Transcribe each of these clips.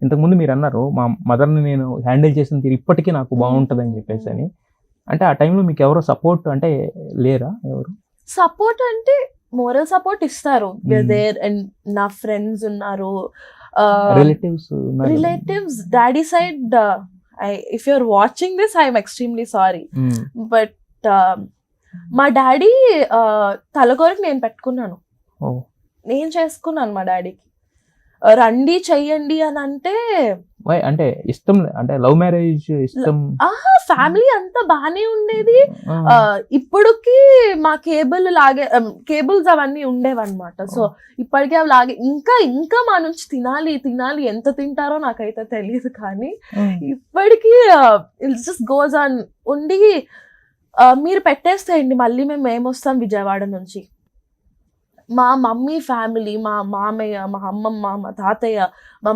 ఇంతకుముందు మీరు అన్నారు మా మదర్ని నేను హ్యాండిల్ చేసిన తీరు ఇప్పటికీ నాకు బాగుంటుందని చెప్పేసి అని. అంటే ఆ టైంలో మీకు ఎవరో సపోర్ట్ అంటే లేరా ఎవరు? సపోర్ట్ అంటే మోరల్ సపోర్ట్ ఇస్తారు. దేర్ అండ్ నా ఫ్రెండ్స్ ఉన్నారు, relatives daddy side. If you're watching this I'm extremely sorry, but మా డాడీ తలకొరకు నేను పెట్టుకున్నాను, నేను చేసుకున్నాను. మా డాడీకి రండి చెయ్యండి అని అంటే ఇష్టం, అంటే లవ్ మ్యారేజ్ ఇష్టం. ఫ్యామిలీ అంతా బానే ఉండేది. ఇప్పటికి మా కేబుల్స్ అవన్నీ ఉండేవన్నమాట. సో ఇప్పటికే అవి లాగే ఇంకా మా నుంచి తినాలి ఎంత తింటారో నాకైతే తెలియదు, కానీ ఇప్పటికీ ఇట్స్ జస్ట్ గోస్ ఆన్ ఉండి మీరు పెట్టేస్తాయండి మళ్ళీ మేము ఏమొస్తాం విజయవాడ నుంచి. మా మమ్మీ ఫ్యామిలీ, మా మామయ్య, మా అమ్మమ్మ, మా తాతయ్య,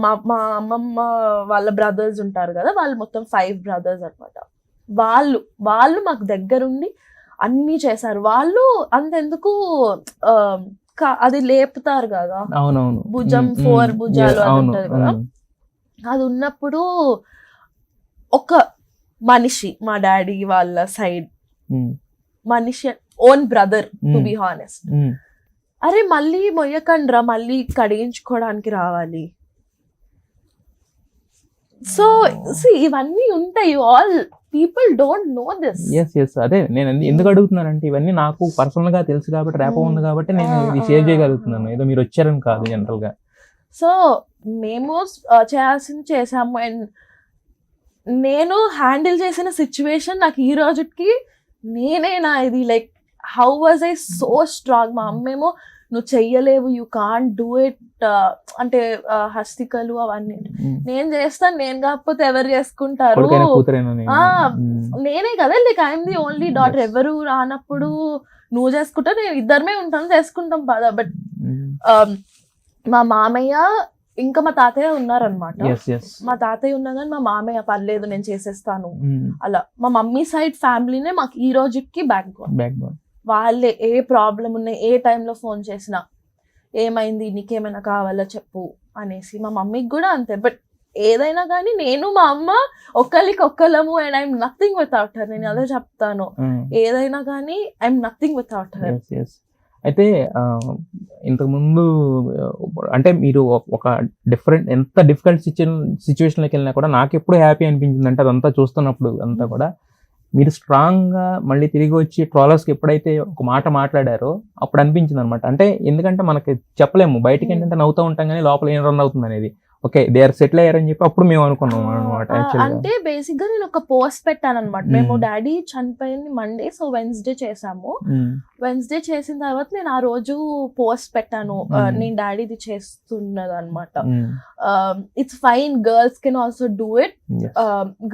మా అమ్మమ్మ వాళ్ళ బ్రదర్స్ ఉంటారు కదా, వాళ్ళు మొత్తం 5 brothers అనమాట. వాళ్ళు మాకు దగ్గరుండి అన్నీ చేశారు. వాళ్ళు అంతెందుకు అది లేపుతారు కదా, అవునవును, భుజం 4 భుజాలు అది ఉంటది కదా, అది ఉన్నప్పుడు ఒక మనిషి, మా డాడీ వాళ్ళ సైడ్ మనిషి, own brother to be honest, అరే మళ్ళీ మొయ్యకండ్రా, మళ్ళీ కడిగించుకోవడానికి రావాలి. సో ఇవన్నీ ఉంటాయి. All people don't know this. Yes అదే నేను ఎందుకు అడుగుతున్నానంటే ఇవన్నీ నాకు పర్సనల్ గా తెలుసు కాబట్టి, రేపో ఉంది కాబట్టి నేను ఇది షేర్ చేయగలుగుతున్నాను, ఏదో మీరు వచ్చారని కాదు జనరల్ గా. సో మేము చేయాల్సింది చేసాము. అండ్ నేను హ్యాండిల్ చేసిన సిచ్యువేషన్ నాకు ఈ రోజుకి నేనేనా ఇది, like how was I so strong. మా అమ్మేమో నువ్వు చెయ్యలేవు, యూ కాంట్ డూ ఇట్ అంటే హస్తికలు అవన్నీ నేను చేస్తాను, నేను కాకపోతే ఎవరు చేసుకుంటారు, నేనే కదా, like I'm the only daughter, ఎవరు రానప్పుడు నువ్వు చేసుకుంటా, నేను ఇద్దరమే ఉంటాను, చేసుకుంటాం పదా. బట్ మా మామయ్య ఇంకా మా తాతయ్య ఉన్నారనమాట. మా తాతయ్య ఉన్నా కానీ మా మామయ్య పర్లేదు నేను చేసేస్తాను అలా. మా మమ్మీ సైడ్ ఫ్యామిలీనే మాకు ఈ రోజుకి బ్యాక్ బోన్. వాళ్ళే ఏ ప్రాబ్లం ఉన్నాయి, ఏ టైంలో ఫోన్ చేసినా ఏమైంది, నీకేమైనా కావాలా చెప్పు అనేసి. మా మమ్మీకి కూడా అంతే. బట్ ఏదైనా కానీ నేను మా అమ్మ ఒక్కళ్ళము, and I'm nothing without her. నేను అదే చెప్తాను, ఏదైనా కానీ ఐఎమ్ నథింగ్ వితౌట్ హర్. అయితే ఇంతకుముందు అంటే మీరు ఒక ఎంత డిఫికల్ట్ సిచ్యువేషన్లోకి వెళ్ళినా కూడా నాకు ఎప్పుడు హ్యాపీ అనిపించింది అంటే అదంతా చూస్తున్నప్పుడు అంతా కూడా మీరు స్ట్రాంగ్ గా మళ్ళీ తిరిగి వచ్చి ట్రోలర్స్కి ఎప్పుడైతే ఒక మాట మాట్లాడారో అప్పుడు అనిపించింది అనమాట. అంటే ఎందుకంటే మనకి చెప్పలేము, బయటకి ఏంటంటే నవ్వుతూ ఉంటాం కానీ లోపల ఏం రన్ అవుతుంది అనేది. ఓకే దే ఆర్ సెటిల్ అయ్యారని చెప్పి అప్పుడు మేము అనుకున్నాం అనమాట. అంటే బేసిక్ గా నేను ఒక పోస్ట్ పెట్టాను అనమాట. మేము డాడీ చనిపోయింది మండే, సో వెన్స్డే చేసాము. వెన్స్డే చేసిన తర్వాత నేను ఆ రోజు పోస్ట్ పెట్టాను, నేను డాడీది చేస్తున్నది అనమాట. It's fine, girls can also do it,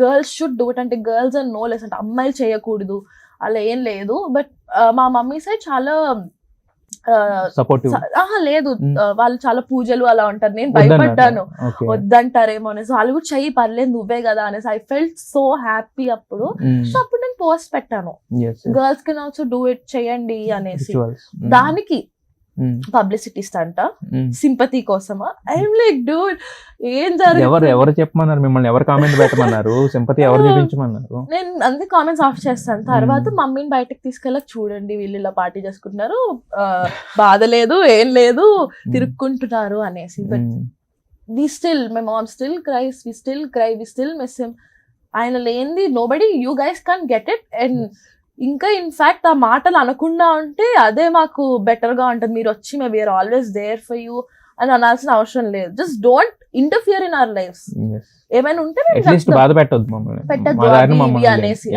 girls should do it. అంటే గర్ల్స్ అండ్ నో లెస్, అంటే అమ్మాయిలు చేయకూడదు అలా ఏం లేదు. బట్ మా మమ్మీ సైడ్ చాలా లేదు, వాళ్ళు చాలా పూజలు అలా ఉంటారు. నేను భయపడ్డాను వద్దంటారేమో అనేసి. వాళ్ళు కూడా చెయ్యి పర్లేదు నువ్వే కదా అనేసి. ఐ ఫెల్ట్ సో హ్యాపీ అప్పుడు. సో అప్పుడు నేను పోస్ట్ పెట్టాను, girls can also do it, చేయండి అనేసి. దానికి పబ్లిసిటీ స్టంట, సింపతి కోసమా? ఐఎమ్ లైక్ డూడ్ ఏం జరిగింది, ఎవరు చెప్పమన్నారు మిమ్మల్ని, ఎవరు కామెంట్ పెట్టమన్నారు, సింపతి ఎవరు చూపించమన్నారు? నేను అందుకే కామెంట్స్ ఆఫ్ చేస్తాను. తర్వాత మమ్మీని బయటకు తీసుకెళ్ళక చూడండి వీళ్ళు ఇలా పార్టీ చేసుకుంటున్నారు, బాధ లేదు ఏం లేదు, తిరుక్కుంటున్నారు అనేసి. But we still, my mom still cries, we still cry, we still miss him. ఆయన లేనిది nobody, you guys can't get it. And ఇంకా ఇన్ఫాక్ట్ ఆ మాటలు అనకుండా ఉంటే అదే మాకు బెటర్ గా ఉంటుంది. మీరు వచ్చి మే we're always there for you అని అనాల్సిన అవసరం లేదు. Just don't interfere in our lives. ఏమైనా ఉంటే బాధ పెట్టద్దు అనేసి.